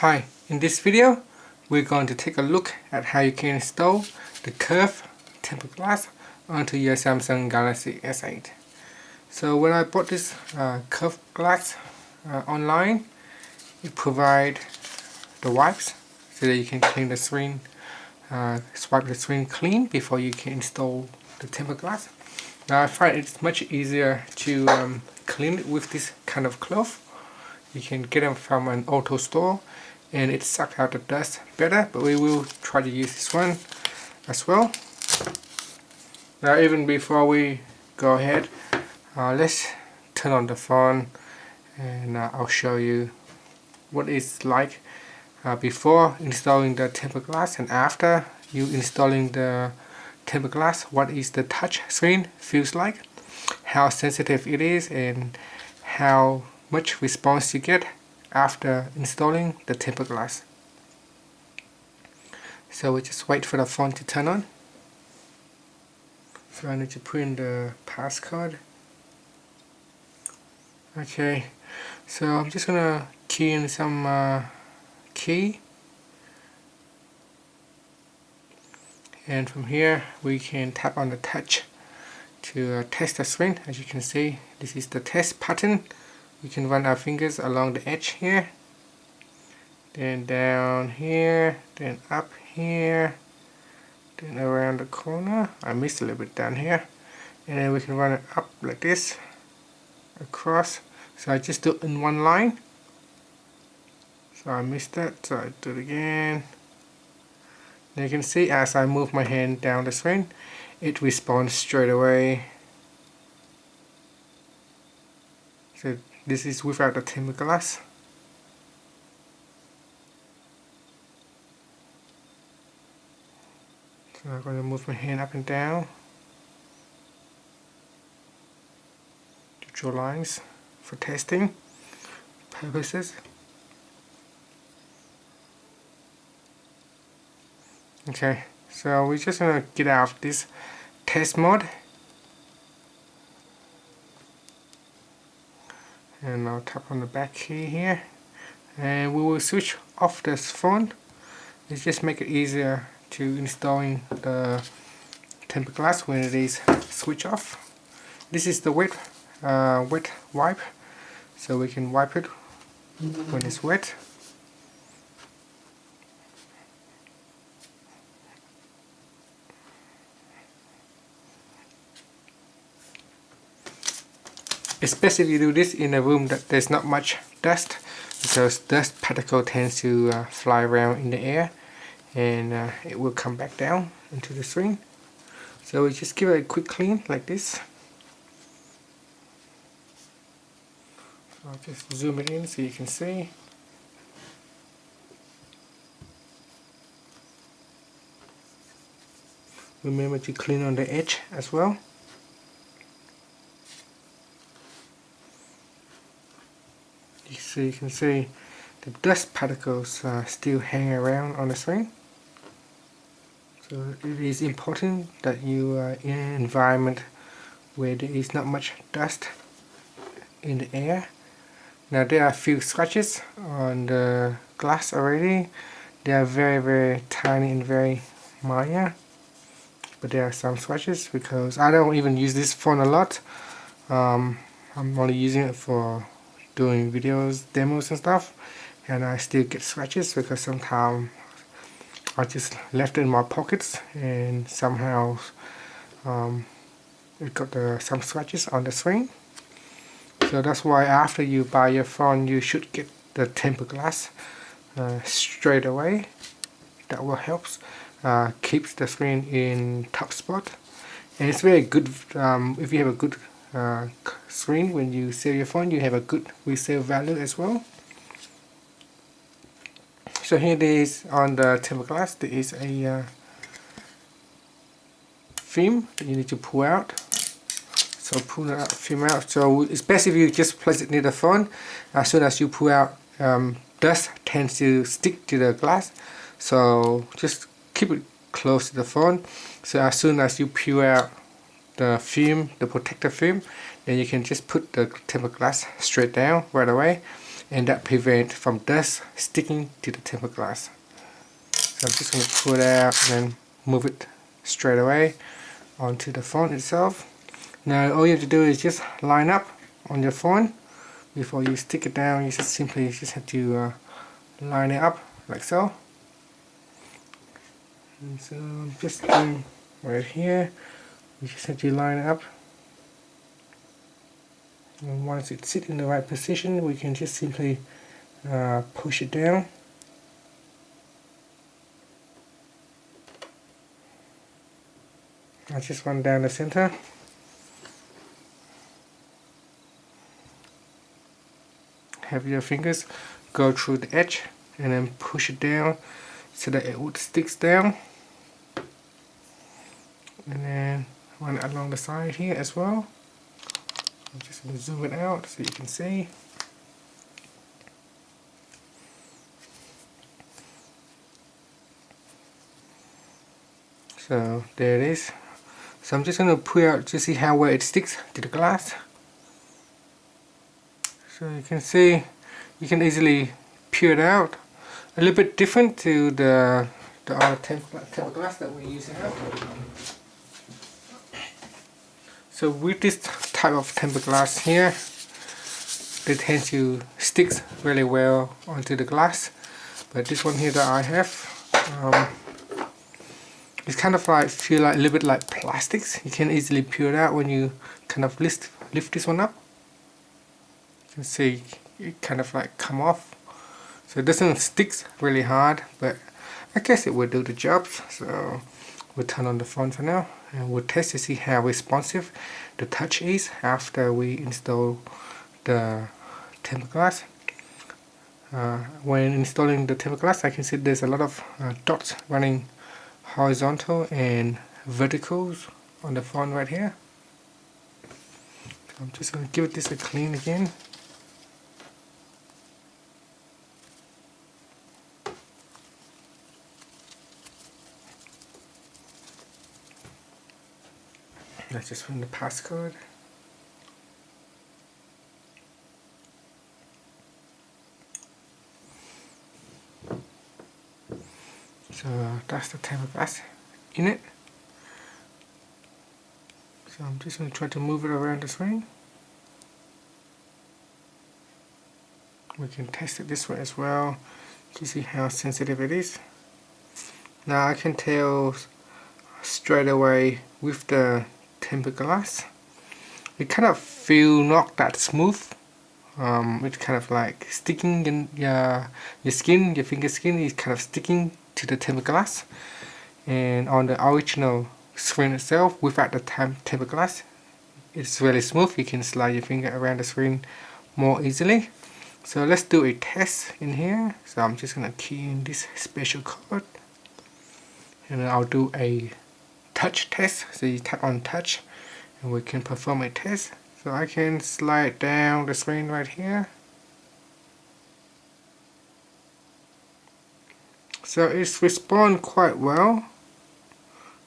Hi, in this video we're going to take a look at how you can install the curved tempered glass onto your Samsung Galaxy S8. So when I bought this curved glass online, it provides the wipes so that you can clean the screen, swipe the screen clean before you can install the tempered glass. Now I find it's much easier to clean it with this kind of cloth. You can get them from an auto store and it sucks out the dust better, but we will try to use this one as well. Now even before we go ahead, let's turn on the phone and I'll show you what it's like before installing the tempered glass and after you installing the tempered glass. What is the touch screen feels like, how sensitive it is, and how much response you get after installing the tempered glass. So we just wait for the phone to turn on. So I need to put in the passcode. Okay, so I'm just gonna key in some key, and from here we can tap on the touch to test the screen. As you can see, this is the test button. We can run our fingers along the edge here, then down here, then up here, then around the corner. I missed a little bit down here, and then we can run it up like this, across. So I just do it in one line. So I missed that, so I do it again. Now you can see as I move my hand down the screen, it responds straight away. So this is without the tempered glass. So I'm going to move my hand up and down to draw lines for testing purposes. Okay, so we're just going to get out of this test mode. And I'll tap on the back key here, and we will switch off this phone. Let's just make it easier to installing the tempered glass when it is switch off. This is the wet wipe, so we can wipe it when it's wet. Especially if you do this in a room that there's not much dust, because dust particle tends to fly around in the air, and it will come back down into the screen. So we just give it a quick clean like this. So I'll just zoom it in so you can see. Remember to clean on the edge as well. So you can see the dust particles still hang around on the screen. So it is important that you are in an environment where there is not much dust in the air. Now there are a few scratches on the glass already. They are very tiny and very minor, but there are some scratches because I don't even use this phone a lot. I'm only using it for doing videos, demos and stuff, and I still get scratches because sometimes I just left it in my pockets and somehow it got some scratches on the screen. So that's why after you buy your phone you should get the tempered glass straight away. That will help keeps the screen in top spot, and it's very good if you have a good screen. When you sell your phone, you have a good resale value as well. So here it is on the tempered glass. There is a film that you need to pull out. So pull that film out. So it's best if you just place it near the phone. As soon as you pull out, dust tends to stick to the glass. So just keep it close to the phone. So as soon as you peel out the film, the protective film, then you can just put the tempered glass straight down right away. and that prevent from dust sticking to the tempered glass. So I'm just going to pull it out and then move it straight away onto the phone itself. Now all you have to do is just line up on your phone before you stick it down. You just simply have to line it up like so. And so I'm just doing right here. You just have to line it up. And once it sits in the right position, we can just simply push it down. I just run down the center. Have your fingers go through the edge and then push it down so that it would sticks down. And then run it along the side here as well. I'm just going to zoom it out so you can see. So there it is. So I'm just going to pull out to see how well it sticks to the glass. So you can see, you can easily peel it out. A little bit different to the other tempered glass that we're using now. So with this type of tempered glass here, they tend to stick really well onto the glass. But this one here that I have, it's kind of like feel like a little bit like plastics. You can easily peel it out when you kind of lift this one up. You can see it kind of like come off. So it doesn't stick really hard, but I guess it will do the job. So we'll turn on the phone for now and we'll test to see how responsive the touch is after we install the tempered glass. When installing the tempered glass, I can see there's a lot of dots running horizontal and verticals on the phone right here. So I'm just going to give this a clean again. Let's just run the passcode. So that's the tempered glass in it. So I'm just going to try to move it around the screen. We can test it this way as well to see how sensitive it is. Now I can tell straight away with the tempered glass, it kind of feel not that smooth. It's kind of like sticking in your skin, your finger skin is kind of sticking to the tempered glass. And on the original screen itself, without the tempered glass, it's really smooth. You can slide your finger around the screen more easily. So let's do a test in here. So I'm just going to key in this special code. And then I'll do a touch test. So you tap on touch and we can perform a test. So I can slide down the screen right here. So it's respond quite well.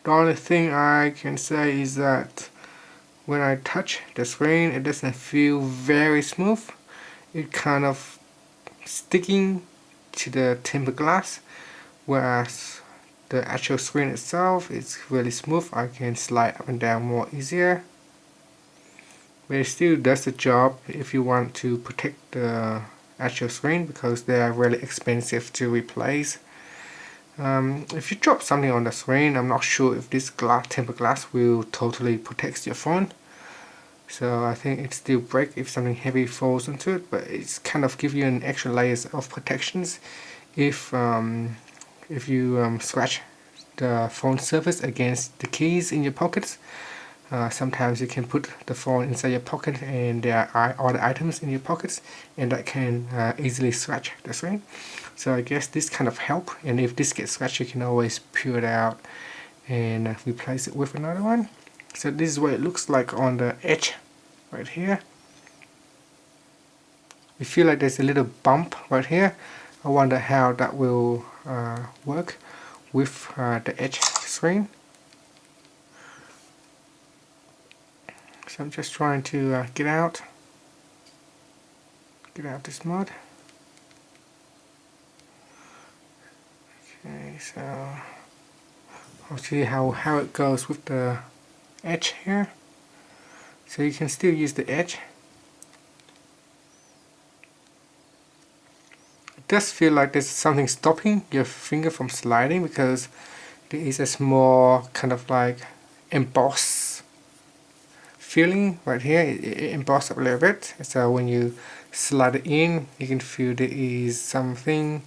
The only thing I can say is that when I touch the screen, it doesn't feel very smooth. It kind of sticking to the tempered glass, whereas the actual screen itself is really smooth. I can slide up and down more easier. But it still does the job if you want to protect the actual screen, because they are really expensive to replace. If you drop something on the screen, I'm not sure if this tempered glass will totally protect your phone. So I think it still break if something heavy falls into it, but it's kind of give you an extra layers of protections if you scratch the phone surface against the keys in your pockets. Sometimes you can put the phone inside your pocket and there are other items in your pockets, and that can easily scratch the screen. So I guess this kind of help, and if this gets scratched, you can always peel it out and replace it with another one. So this is what it looks like on the edge right here. You feel like there's a little bump right here. I wonder how that will work with the edge screen. So I'm just trying to get out this mud. Okay, so I'll show you how it goes with the edge here. So you can still use the edge. It does feel like there's something stopping your finger from sliding because there is a small kind of like emboss feeling right here. It embossed up a little bit, so when you slide it in, you can feel there is something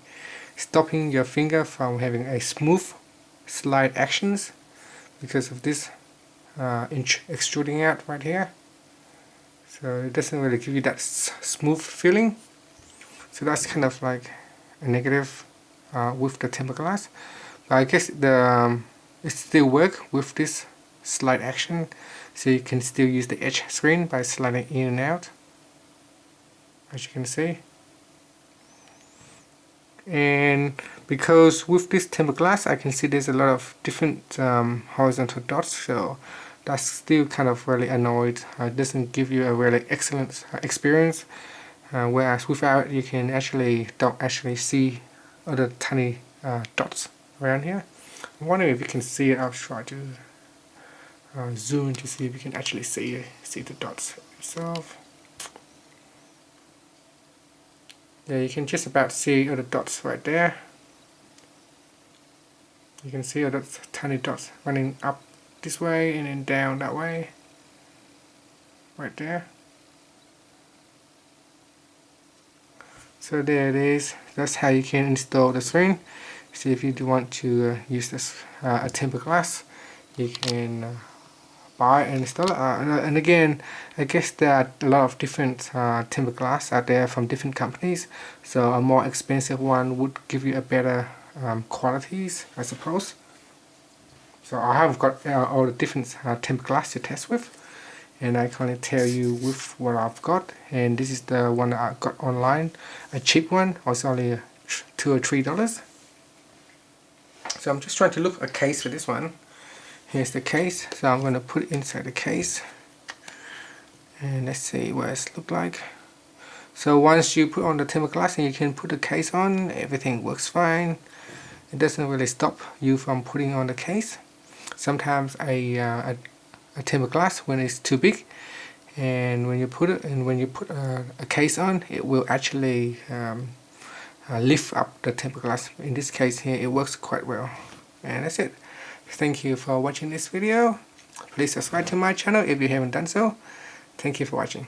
stopping your finger from having a smooth slide actions because of this inch extruding out right here. So it doesn't really give you that smooth feeling. So that's kind of like a negative with the tempered glass. But I guess it still work with this slide action, so you can still use the edge screen by sliding in and out, as you can see. And because with this tempered glass I can see there's a lot of different horizontal dots, so that's still kind of really annoyed. It doesn't give you a really excellent experience, whereas without you can don't actually see other tiny dots around here. I'm wondering if you can see it. I'll try to zoom to see if you can actually see the dots itself. Yeah, you can just about see all the dots right there. You can see all the tiny dots running up this way and then down that way. Right there. So there it is. That's how you can install the screen. So if you do want to use this a tempered glass, you can buy and install it. And again, I guess there are a lot of different tempered glass out there from different companies. So a more expensive one would give you a better qualities, I suppose. So I have got all the different tempered glass to test with, and I can tell you with what I've got. And this is the one that I got online, a cheap one. It was only $2 or $3. So I'm just trying to look at a case for this one. Here's the case, so I'm going to put it inside the case and let's see what it looks like. So once you put on the tempered glass and you can put the case on, everything works fine. It doesn't really stop you from putting on the case. Sometimes a tempered glass, when it's too big, and when you put a case on, it will actually lift up the tempered glass. In this case here, it works quite well. And that's it. Thank you for watching this video. Please subscribe to my channel if you haven't done so. Thank you for watching.